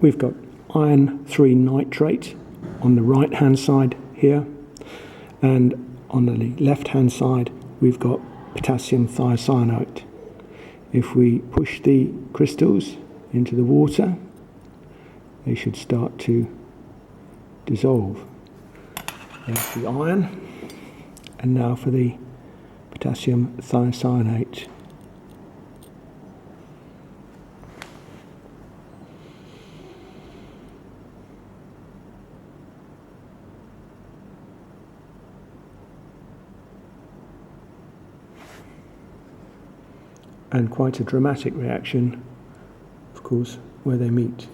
we've got iron 3 nitrate on the right hand side here, and on the left hand side we've got potassium thiocyanate. If we push the crystals into the water, they should start to dissolve. There's the iron, and now for the potassium thiocyanate. And quite a dramatic reaction, of course, where they meet.